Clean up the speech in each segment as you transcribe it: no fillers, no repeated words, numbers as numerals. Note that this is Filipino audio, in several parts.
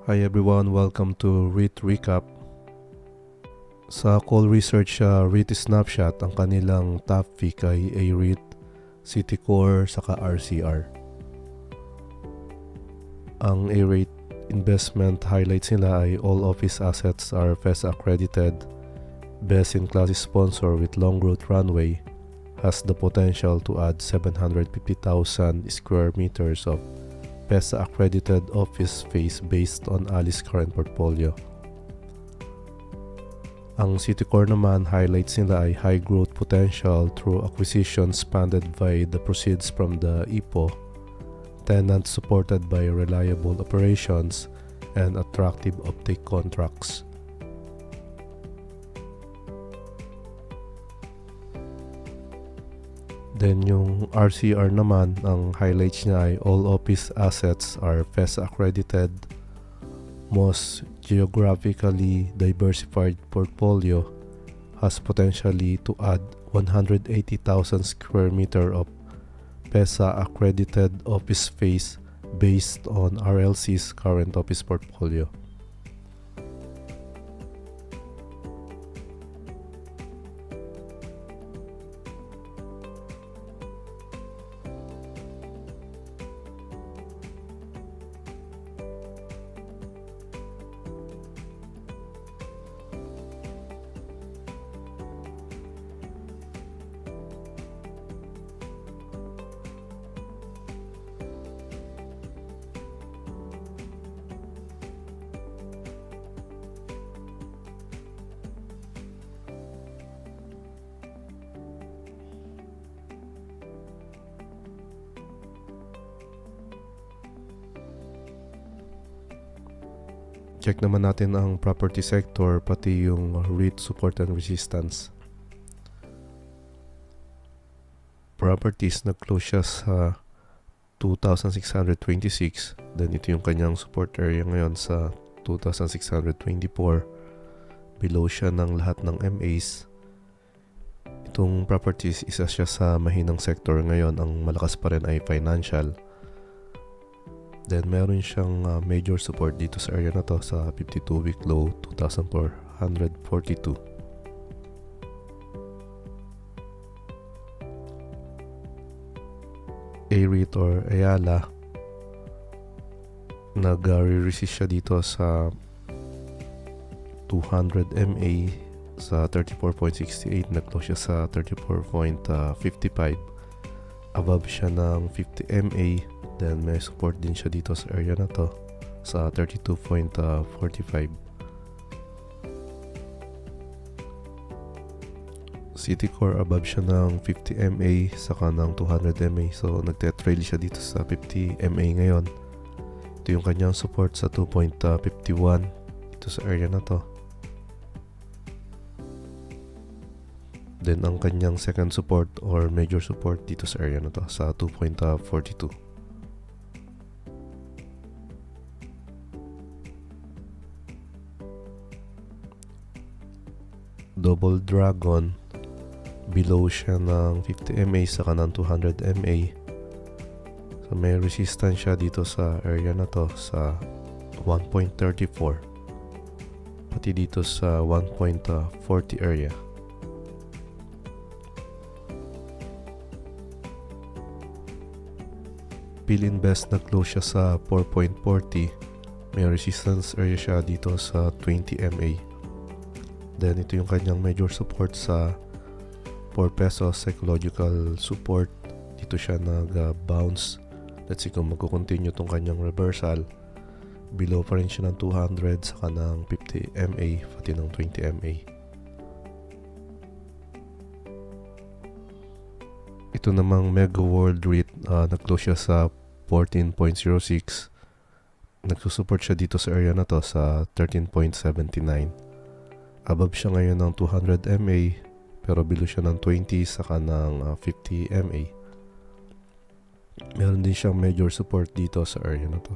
Hi everyone, welcome to REIT Recap. Sa Call Research REIT Snapshot, ang kanilang top pick ay AREIT, Citicore, saka RCR. Ang AREIT investment highlights nila ay all office assets are FESA accredited, best-in-class sponsor with long growth runway, has the potential to add 750,000 square meters of PSE accredited office space based on ALI's current portfolio. Ang Citicore naman highlights nila ay high growth potential through acquisitions funded by the proceeds from the IPO, tenants supported by reliable operations, and attractive offtake contracts. Then yung RCR naman, ang highlights niya ay all office assets are FESA accredited, most geographically diversified portfolio, has potentially to add 180,000 square meter of PSE accredited office space based on RLC's current office portfolio. Check naman natin ang property sector pati yung REIT support and resistance. Properties nag-close siya sa 2,626. Then ito yung kanyang support area ngayon sa 2,624. Below siya ng lahat ng MAs. Itong properties, isa siya sa mahinang sector ngayon. Ang malakas pa rin ay financial. Then meron siyang major support dito sa area na to sa 52-week low, 2,442. AREIT or Ayala, nag-resist siya dito sa 200 MA sa 34.68, nag-close siya sa 34.55. Above siya ng 50 MA. Then may support din siya dito sa area na to sa 32.45. Citicore above siya ng 50 MA saka ng 200 MA. So nagte-trail siya dito sa 50 MA ngayon. Ito yung kanyang support sa 2.51 dito sa area na to. Then ang kanyang second support or major support dito sa area na to sa 2.42. Double Dragon, below siya ng 50 MA saka ng 200 MA. So may resistance siya dito sa area na to sa 1.34, pati dito sa 1.40 area. Fininvest nag-close siya sa 4.40. May resistance area siya dito sa 20 MA. Then ito yung kanyang major support sa 4 pesos psychological support. Dito siya nag-bounce. Let's see kung magkukontinue itong kanyang reversal. Below pa rin siya ng 200 saka ng 50 MA pati ng 20 MA. Ito namang Megaworld REIT, nag-close siya sa 14.06. Nagsusupport siya dito sa area na to sa 13.79. Above siya ngayon ng 200 MA pero below siya ng 20 saka ng 50 MA. Meron din siyang major support dito sa area na to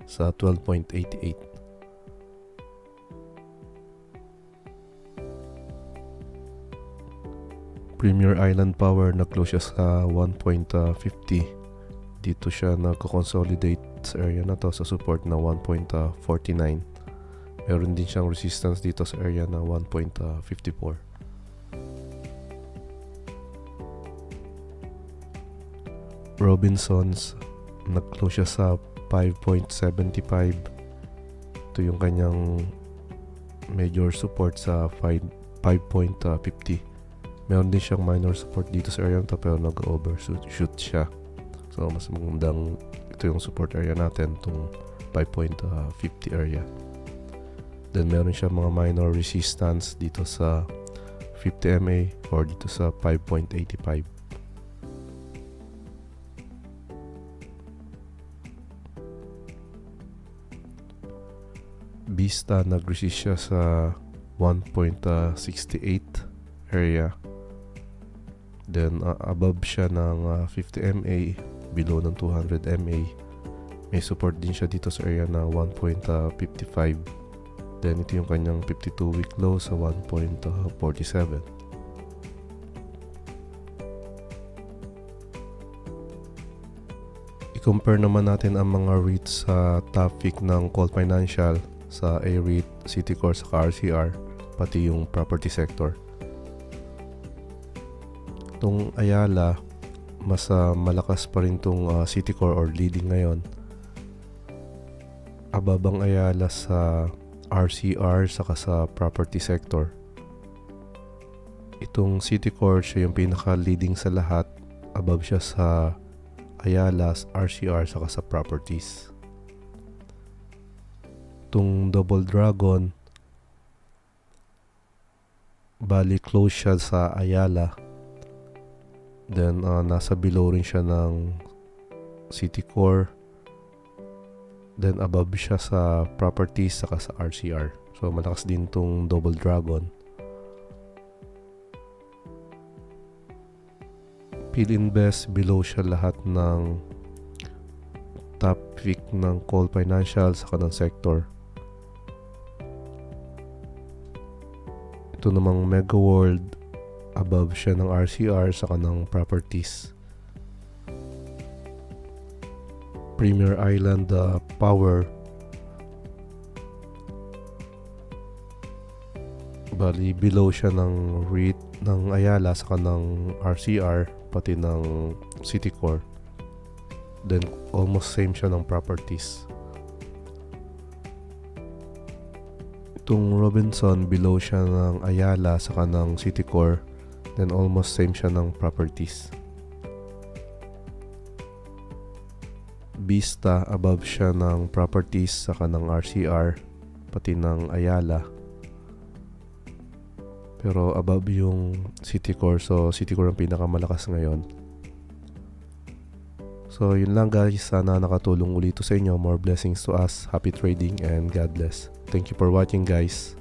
sa 12.88. Premier Island Power nag-close siya sa 1.50. dito siya nagko-consolidate sa area na to sa support na 1.49. Meron din siyang resistance dito sa area na 1.54. Robinsons, nag-close siya sa 5.75. Ito yung kanyang major support sa 5.50. Meron din siyang minor support dito sa area nito pero nag-overshoot siya. So mas magandang ito yung support area natin, itong 5.50 area. Then meron siya mga minor resistance dito sa 50 MA or dito sa 5.85. Vista, nag-resist siya sa 1.68 area. Then above siya ng 50 MA, below ng 200 MA. May support din siya dito sa area na 1.55. Then ito yung kanyang 52-week low sa 1.47. I-compare naman natin ang mga REITs sa topic ng ColFinancial sa AREIT, Citicore, sa RCR, pati yung property sector. Itong Ayala, mas malakas pa rin itong Citicore or leading ngayon. Ababang Ayala sa RCR saka sa property sector. Itong Citicore, siya yung pinaka-leading sa lahat. Above siya sa Ayala, RCR saka sa properties. Itong Double Dragon, bali close siya sa Ayala. Then nasa below rin siya ng Citicore. Then above siya sa properties saka sa RCR. So malakas din tong Double Dragon. Fininvest, below siya lahat ng top pick ng ColFinancial saka ng sector. Ito namang Megaworld, above siya ng RCR saka ng properties. Premier Island Power, bali below siya ng REIT ng Ayala saka ng RCR pati ng Citicore. Then almost same siya ng properties. Itong Robinson, below siya ng Ayala saka ng Citicore. Then almost same siya ng properties. Vista, above siya ng properties saka ng RCR pati ng Ayala. Pero above yung Citicore, so Citicore ang pinakamalakas ngayon. So yun lang guys, sana nakatulong ulit ito sa inyo. More blessings to us, happy trading and God bless. Thank you for watching guys.